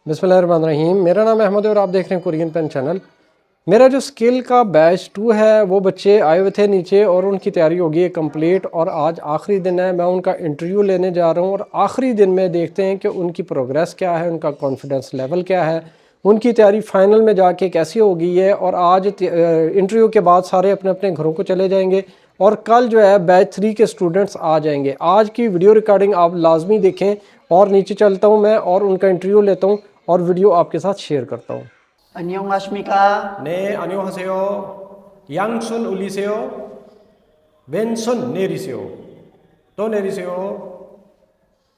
बिस्मिल्लाहिर्रहमानिर्रहीम। मेरा नाम अहमद है और आप देख रहे हैं कोरियन पेन चैनल। मेरा जो स्किल का बैच 2 है वो बच्चे आए हुए थे नीचे और उनकी तैयारी होगी है कंप्लीट और आज आखिरी दिन है। मैं उनका इंटरव्यू लेने जा रहा हूँ और आखिरी दिन में देखते हैं कि उनकी प्रोग्रेस क्या है, उनका कॉन्फिडेंस लेवल क्या है, उनकी तैयारी फाइनल में जाके कैसी होगी है। और आज इंटरव्यू के बाद सारे अपने अपने घरों को चले जाएंगे और कल जो है बैच 3 के स्टूडेंट्स आ जाएंगे। आज की वीडियो रिकॉर्डिंग आप लाजमी देखें और नीचे चलता हूँ मैं और उनका इंटरव्यू लेता हूँ और वीडियो आपके साथ शेयर करता हूँ। 안녕하십니까? 네, 안녕하세요. 양손 올리세요. 왼손 내리세요. 또 내리세요.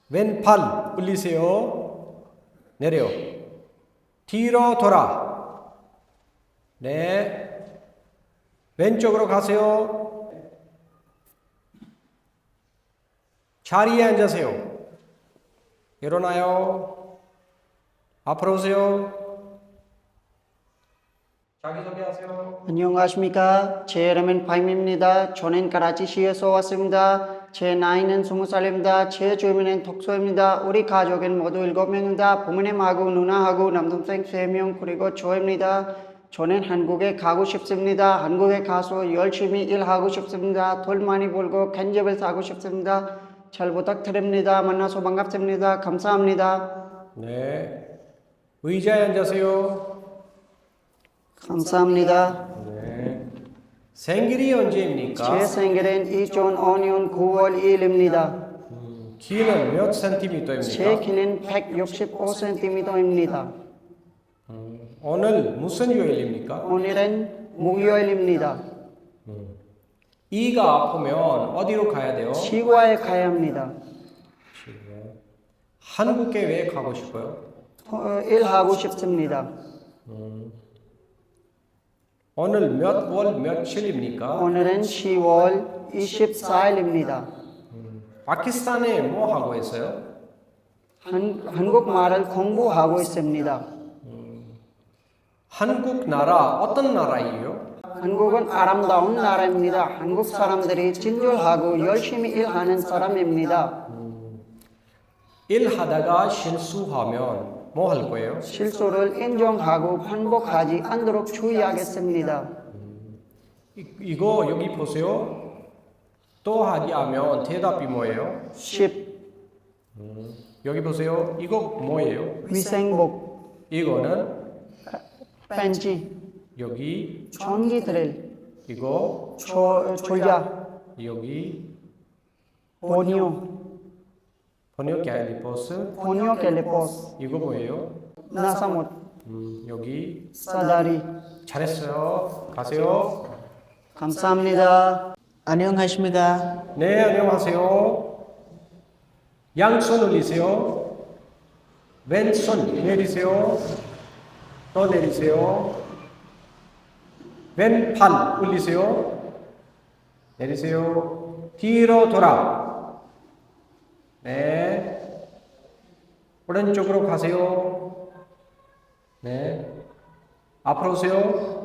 왼팔 올리세요. 내려. 뒤로 돌아. 네. 왼쪽으로 가세요. 자리에 앉으세요. 일어나요. 앞으로 오세요. 자기소개하세요. 안녕하십니까? 제 이름은 파임입니다. 저는 카라치시에서 왔습니다. 제 나이는 20살입니다. 제 주민은 독소입니다. 우리 가족은 모두 7명입니다. 부모님하고 누나하고 남동생 3명 그리고 저입니다. 저는 한국에 가고 싶습니다. 한국에 가서 열심히 일하고 싶습니다. 돈 많이 벌고 큰 집을 사고 싶습니다. 잘 부탁드립니다. 만나서 반갑습니다. 감사합니다. 네. 의자에 앉으세요. 감사합니다. 네. 생일이 언제입니까? 제 생일은 2005년 9월 2일입니다. 키는 몇 센티미터입니까? 제 키는 165cm입니다. 오늘 무슨 요일입니까? 오늘은 목요일입니다. 이가 아프면 어디로 가야 돼요? 치과에 가야 합니다. 한국에 왜 가고 싶어요? 일하고 싶습니다. 오늘 몇 월 며칠입니까? 오늘은 10월 24일입니다. 파키스탄에 뭐 하고 있어요? 한국말을 공부하고 있습니다. 한국 나라 어떤 나라예요? 한국은 아름다운 나라입니다. 한국 사람들이 친절하고 열심히 일하는 사람입니다. 일하다가 실수하면 뭐 할 거예요? 실수를 인정하고 반복하지 않도록 주의하겠습니다. 이거 여기 보세요. 또 하기 하면 대답이 뭐예요? 10. 여기 보세요. 이거 뭐예요? 위생복, 이거는 펜치, 여기 전기 드릴, 이거 졸자, 여기 보니오, 번역 갤리퍼스 보니오 캘리포스, 이거 뭐예요? 나사못, 여기 사다리. 잘했어요. 가세요. 감사합니다. 안녕하십니까? 네, 안녕하세요. 양손 올리세요. 왼손 내리세요. 또 내리세요. 왼팔 올리세요. 내리세요. 뒤로 돌아. 네. 오른쪽으로 가세요. 네. 앞으로 오세요.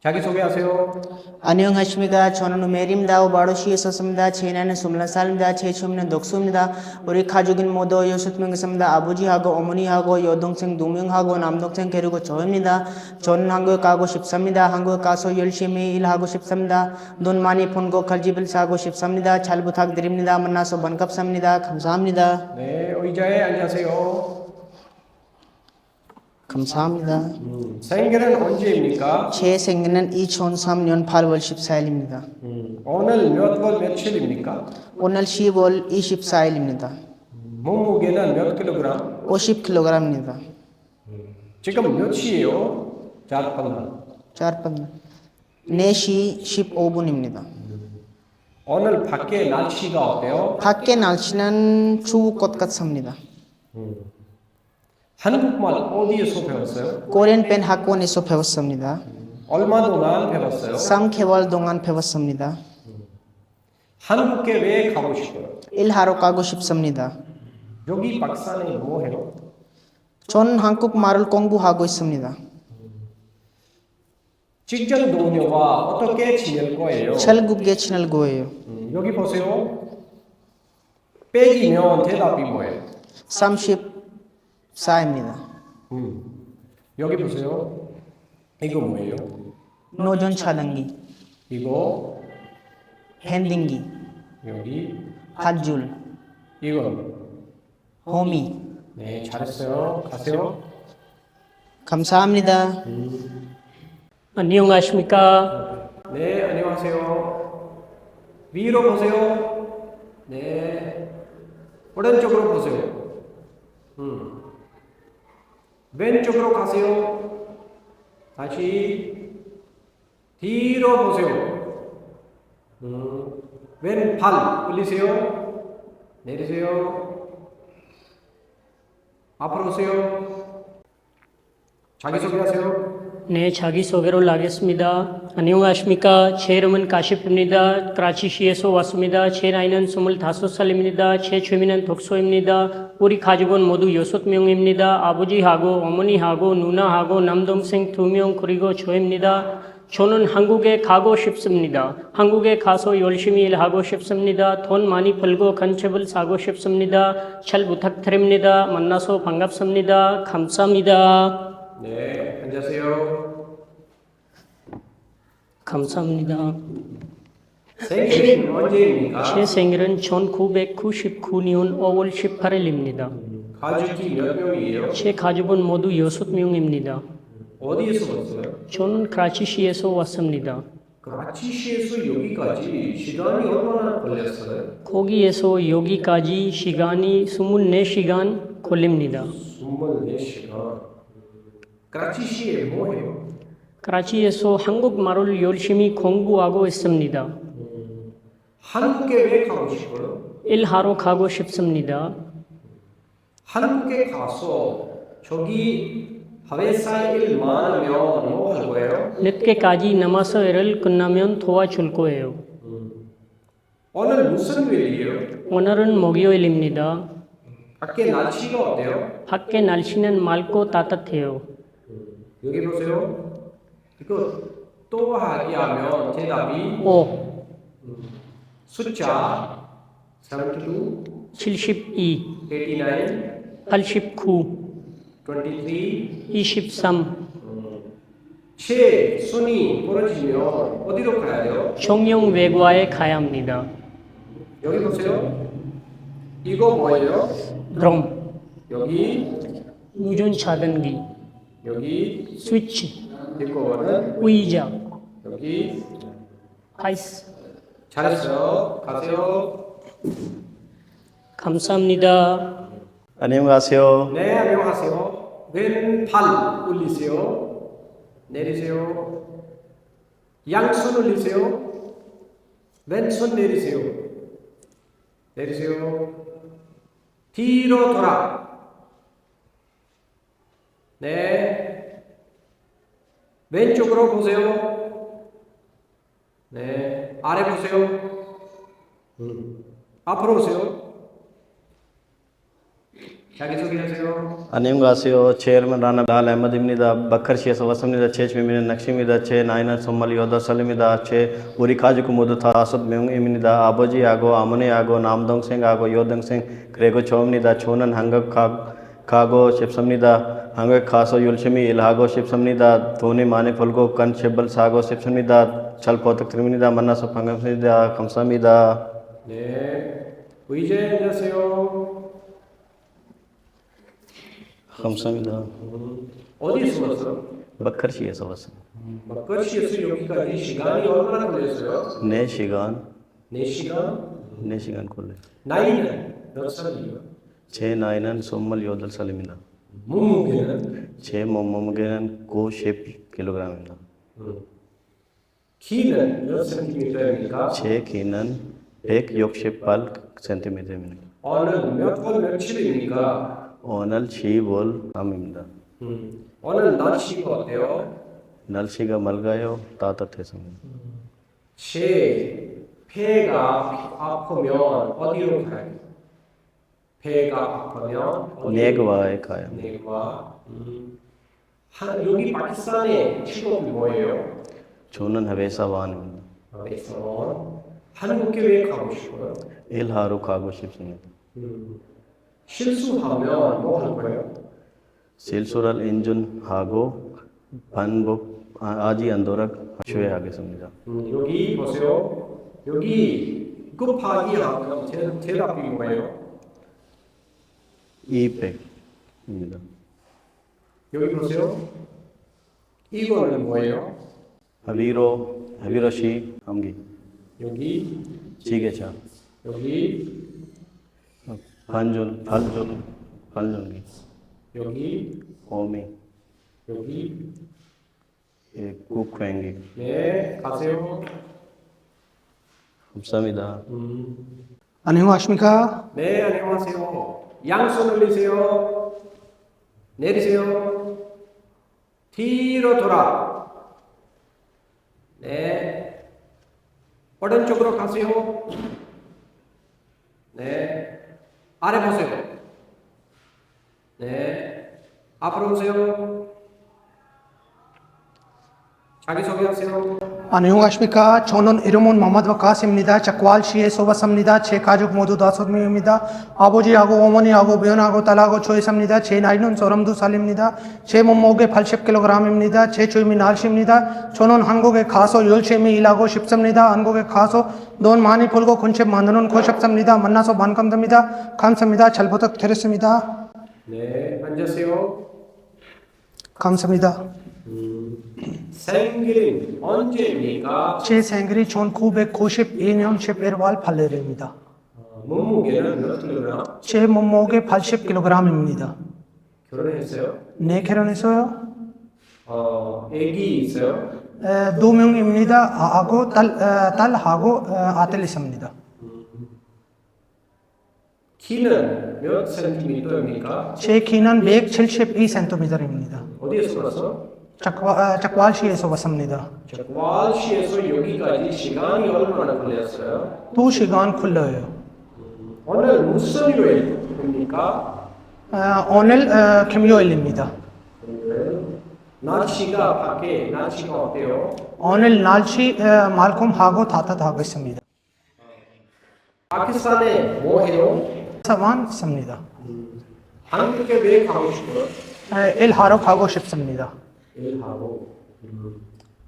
자기소개하세요. 안녕하십니까? 저는 우메리입니다. 바로시에 있었습니다. 제 나이는 21살입니다. 제 취미는 독서입니다. 우리 가족인 모두 6명 있습니다. 아버지하고 어머니하고 여동생 2명하고 남동생 그리고 저입니다. 저는 한국에 가고 싶습니다. 한국에 가서 열심히 일하고 싶습니다. 돈 많이 번고 칼집을 사고 싶습니다. 잘 부탁드립니다. 만나서 반갑습니다. 감사합니다. 네, 의자에 앉으세요. 감사합니다. 생일은 언제입니까? 제 생일은 2003년 8월 14일입니다. 오늘 몇 월 며칠입니까? 오늘 10월 24일입니다. 몸무게는 몇 킬로그램? 50kg입니다. 지금 몇 시예요? 자르판만. 4시 15분입니다. 오늘 밖에 날씨가 어때요? 밖에 날씨는 추울 것 같습니다. 한국말 어디에서 배웠어요? 코리안 펜 학원에서 배웠습니다. 얼마 동안 배웠어요? 3개월 동안 배웠습니다. 한국에 왜 가고 싶어요? 일하러 가고 싶습니다. 여기 박사는 뭐 해요? 저는 한국말을 공부하고 있습니다. 직장 동료와 어떻게 지낼 거예요? 철국에 지낼 거예요. 여기 보세요. 빼기면 대답이 뭐예요? 30 사입니다. 여기 보세요. 이거 뭐예요? 노전 차단기, 이거 핸딩기, 여기 밧줄, 이건 호미. 네, 잘했어요. 가세요. 감사합니다. 안녕하십니까. 네, 안녕하세요. 위로 보세요. 네, 오른쪽으로 보세요. 왼쪽으로 가세요. 다시 뒤로 보세요. 왼발 올리세요. 내리세요. 앞으로 오세요. 자기소개하세요. 네, 자기소개를 하겠습니다. 안녕하십니까. 제 이름은 가시프입니다. 크라치시에서 왔습니다. 제 나이는 25살입니다. 제 취미는 독서입니다. 우리 가족은 모두 6명입니다. 아버지하고 어머니하고 누나하고 남동생 2명 그리고 저입니다. 저는 한국에 가고 싶습니다. 한국에 가서 열심히 일하고 싶습니다. 돈 많이 벌고 건축을 사고 싶습니다. 잘 부탁드립니다. 만나서 반갑습니다. 감사합니다. 네, 앉으세요. 감사합니다. 생일은 언제입니까? 제 생일은 1999년 5월 18일입니다. 가족이 몇 명이에요? 제 가족은 모두 6명입니다. 어디에서 왔어요? 저는 크라치시에서 왔습니다. 크라치시에서 여기까지 시간이 얼마나 걸렸어요? 거기에서 여기까지 시간이 24시간 걸립니다. 24시간. 크라치시에 뭐해요? 크라치에서 한국말을 열심히 공부하고 있습니다. 한국에 왜 가고 싶어요? 일하러 가고 싶습니다. 한국에 가서 저기 회사 일 많으면 뭐 할 거예요? 늦게까지 남아서 일을 끝나면 도와줄 거예요. 오늘 무슨 요일이에요? 오늘은 목요일입니다. 밖에 날씨가 어때요? 밖에 날씨는 맑고 따뜻해요. 여기 보세요. 이거 또 하기 하면 대답이 5, 숫자 72, 72, 89, 89, 23 23. 제 순위 벌어지면 어디로 가야 돼요? 청룡 외과에 가야 합니다. 여기 보세요. 이거 뭐예요? 드럼, 여기 무전 차단기, 여기 스위치, 이거는 의자, 여기 아이스. 잘했어요. 가세요. 감사합니다. 안녕하세요. 네, 안녕하세요. 왼발 올리세요. 내리세요. 양손 올리세요. 왼손 내리세요. 내리세요. 뒤로 돌아. 네. 왼쪽으로 보세요. 네. 아래 보세요. 앞으로 오세요. 자기소개하세요. 안녕하세요. 체어맨 라나 달 아흐메드입니다. 바커시에서 왔습니다. 제 주민은 낚시입니다. 제 나이는 28살입니다. 제 우리 가족 모두 5명입니다. 아버지하고 어머니하고 남동생하고 여동생 그리고 저입니다. 저는 한국 가고 싶습니다. 한국 가서 열심히 일하고 싶습니다. 돈이 많이 벌고 건축을 사고 싶습니다. 잘 부탁드립니다. 만나서 반갑습니다. 감사합니다. 네. 의자에 앉으세요. 감사합니다. 어디에서 왔어요? 바커시에서 왔습니다. 막거치에서 여기까지 시간이 얼마나 걸렸어요? 4시간 4시간? 걸려요. 나이는 몇 살이에요? 제 나이는 28살입니다. 몸무게는? 제 몸무게는 90kg입니다. 키는 몇 센티미터입니까? 제 키는 168cm입니다. 오늘 몇 월 며칠입니까? 오늘 10월 3일입니다. 오늘 날씨가 어때요? 날씨가 맑아요. 따뜻했습니다. 제 배가 아프면 어디로 가요? 배가 아프면 내과에 가요. 내과. 여기 파키스탄의 직업이 뭐예요? 저는 회사원입니다. 회사원. 한국에 왜 가고 싶어요? 일하러 가고 싶습니다. 실수하면 뭐 할 거예요? 실수랄 인준하고 반복 아지 않도록 조회하겠습니다. 여기 보세요. 여기 곱하기 하면 대답이 뭐예요? 200입니다. 여기 보세요. 이거는 뭐예요? 하비로시 암기 여기 지게차 여기 반전기 여기 오미 여기 국회행기 네 가세요. 감사합니다. 안녕하십니까? 네 안녕하세요. 양손 올리세요. 내리세요. 뒤로 돌아. 네. 오른쪽으로 가세요. 네. 아래 보세요. 네. 앞으로 오세요. 자기소개하세요. 안녕하십니까? 저는 이름은 모하mmad 와카스입니다. 작왈시에 소바삽니다. 제 가족 모두 5명입니다. 아버지하고 어머니하고 변하고 딸하고 초이삽니다. 제 나이는 32살입니다. 제 몸무게 80kg입니다. 제 주임이 날씨입니다. 저는 한국에 가서 열심히 일하고 싶습니다. 한국에 가서 돈 많이 벌고 건축 만드는 거 싶습니다. 만나서 반갑습니다. 감사합니다. 잘 부탁드렸습니다. 네. 앉으세요. 감사합니다. 생일은 언제입니까? 제 생일이 1992년 11월 8일입니다. 몸무게는 몇 킬로그램? 제 몸무게 80kg입니다. 결혼했어요? 네, 결혼했어요. 애기 있어요? 2명입니다. 아하고 딸하고 아들 있습니다. 키는 몇 센티미터입니까? 제 키는 172cm입니다. 어디에서 왔어? 작왈시에서 왔습니다. 왈시에서 여기까지 시간이 얼마나 걸렸어요? 2시간 걸려요. 오늘 무슨 요일입니까? 오늘 금요일입니다. 날씨가 밖에 날씨가 어때요? 오늘 날씨 맑음하고 따뜻하고 있습니다. 파키스탄에 뭐 해요? 사만 있습니다. 한국에 왜 가고 싶어요? 일하러 가고 싶습니다. 일하고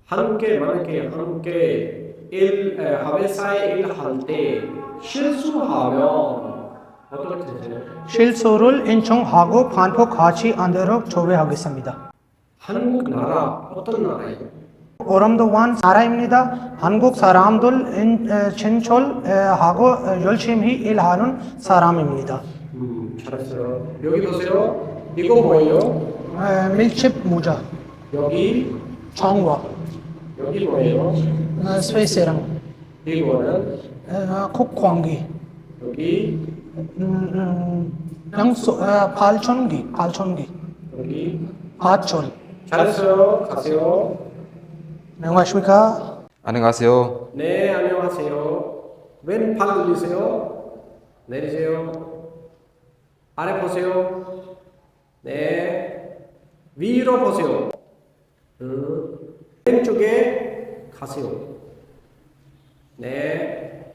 한국에 만약에 한국에 회사에 일할 때 실수하면 어떻게 되세요? 실수를 인정하고 반복하지 않도록 조회하겠습니다. 한국 나라 어떤 나라예요? 오람도완 나라입니다. 한국 사람들 친절하고 열심히 일하는 사람입니다. 잘했어요. 여기 보세요. 이거 뭐예요? 밀집 모자, 여기 청와, 여기 뭐예요? 스웨스랑, 이거는 콕광기, 여기 발전기, 여기 하철. 잘했어요. 가세요. 안녕하십니까? 안녕하세요. 네 안녕하세요. 왼팔 올리세요. 내리세요. 아래 보세요. 네 위로 보세요. 왼쪽에 가세요. 네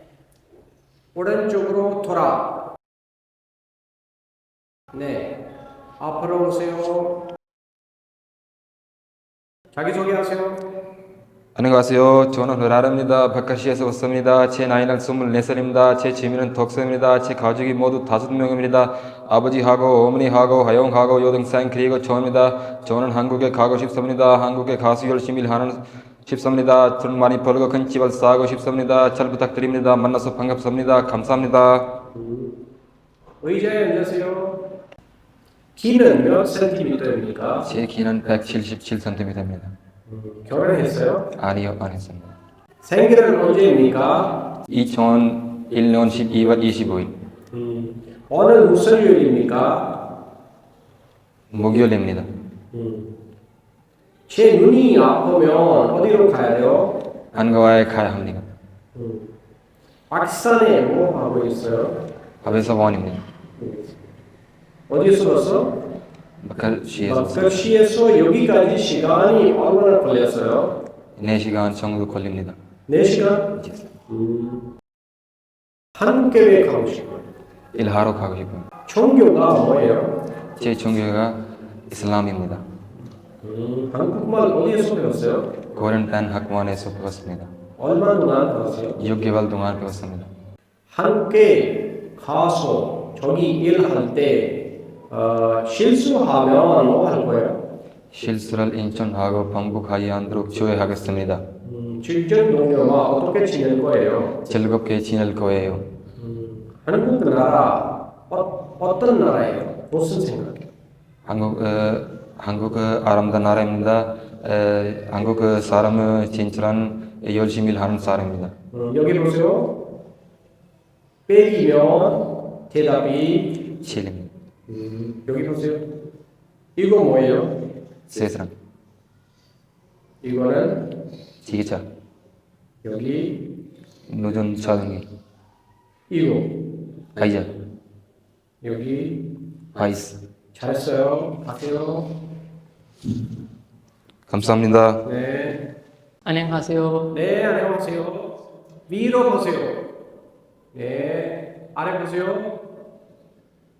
오른쪽으로 돌아. 네 앞으로 오세요. 자기소개하세요. 안녕하세요. 저는 흐라르입니다. 바카시에서 왔습니다. 제 나이는 24살입니다. 제 취미는 독서입니다. 제 가족이 모두 5명입니다. 아버지하고 어머니하고 하영하고 여동생 그리고 저입니다. 저는 한국에 가고 싶습니다. 한국에 가서 열심히 일하는 싶습니다. 돈 많이 벌고 큰 집을 사고 싶습니다. 잘 부탁드립니다. 만나서 반갑습니다. 감사합니다. 의자에 앉으세요. 키는 몇 센티미터입니까? 제 키는 177cm입니다. 결혼했어요? 아니요, 안 했습니다. 생일은 언제입니까? 2001년 12월 25일 오늘 무슨 요일입니까? 목요일입니다. 제 눈이 아프면 어디로 가야 돼요? 안과에 가야 합니다. 파키스탄에 뭐 하고 있어요? 밥에서원입니다. 어디서 왔어? 바카시에서 바카시에서 여기까지 시간이 얼마나 걸렸어요? 4시간 정도 걸립니다. 4시간? 한국에 왜 가고 싶어요? 일하러 가고 싶어요. 종교가 뭐예요? 제 종교가 이슬람입니다. 한국말 어디에서 배웠어요? 고린탄 학원에서 배웠습니다. 얼마 동안 배웠어요? 6개월 동안 배웠습니다. 한국에 가서 저기 일할 때 실수하면 뭐 할 거예요? 실수를 인정하고 반복하지 않도록 조회하겠습니다. 직접 동료와 어떻게 지낼 거예요? 즐겁게 지낼 거예요. 한국 나라 어떤 나라예요? 무슨 생각이에요? 한국 아름다운 나라입니다. 한국 사람은 진짜로 열심히 하는 사람입니다. 여기 보세요. 빼기면 대답이 7입니다. 여기 보세요. 이거 뭐예요? 세상 이거는 지기차 여기 늦은 자동이 이거 가이자 여기 바이스 잘했어요. 가세요. 감사합니다. 네. 안녕하세요. 네, 안녕하세요. 위로 보세요. 네, 아래 보세요.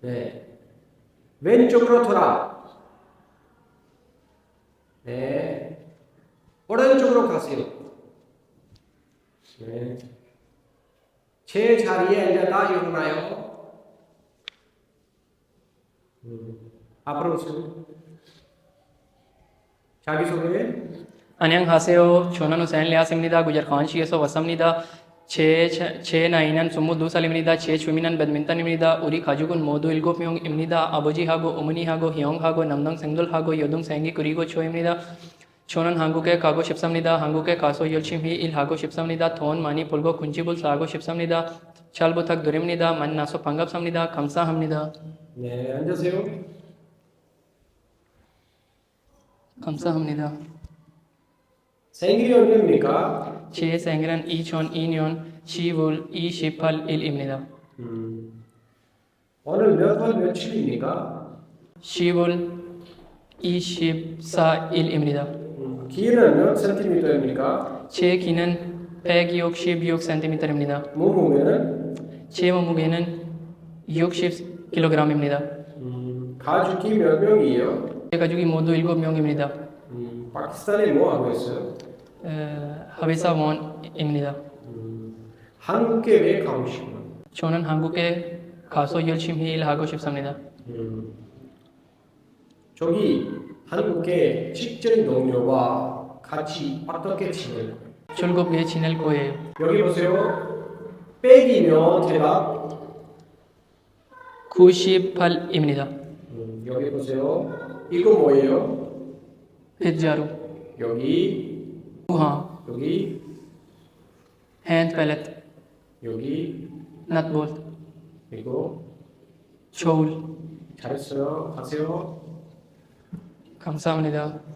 네, 왼쪽으로 돌아. 네, 오른쪽으로 가세요. 네, 제 자리에 앉아다 일어나요. 앞으로 오세요. 자기소개. 안녕하세요. 저는 후세인 리아스입니다. 구저칸 시에서 왔습니다. 제 나이는 22살입니다. 제 취미는 배드민턴입니다. 우리 가족은 모두 7명입니다. 아버지하고 어머니하고 형하고 남동생들하고 여동생이 그리고 저입니다. 저는 한국에 가고 싶습니다. 한국에 가서 열심히 일하고 싶습니다. 돈 많이 벌고 군집을 사고 싶습니다. 잘 부탁드립니다. 만나서 반갑습니다. 감사합니다. 네, 앉으세요. 감사합니다. 생일이 언제입니까? 제 생일은 2002년 10월 28일입니다. 오늘 몇 월 며칠입니까? 10월 24일입니다. 키는 몇 센티미터입니까? 제 키는 166cm입니다. 몸무게는? 제 몸무게는 60kg입니다. 가족이 몇 명이에요? 제 가족이 모두 7명입니다. 파키스탄에 뭐 하고 있어요? 하비사원입니다. 한국에 왜 가고 싶어요? 저는 한국에 가서 열심히 일하고 싶습니다. 저기 한국의 직전 동료와 같이 어떻게 지내요? 즐겁게 지낼 거예요. 여기 보세요. 빼기면 대답. 98입니다. 여기 보세요. 이거 뭐예요? 빗자루, 여기, 우하, 여기, 핸드 펠렛, 여기, 넛볼트, 그리고 저울. 잘했어요. 가세요. 감사합니다.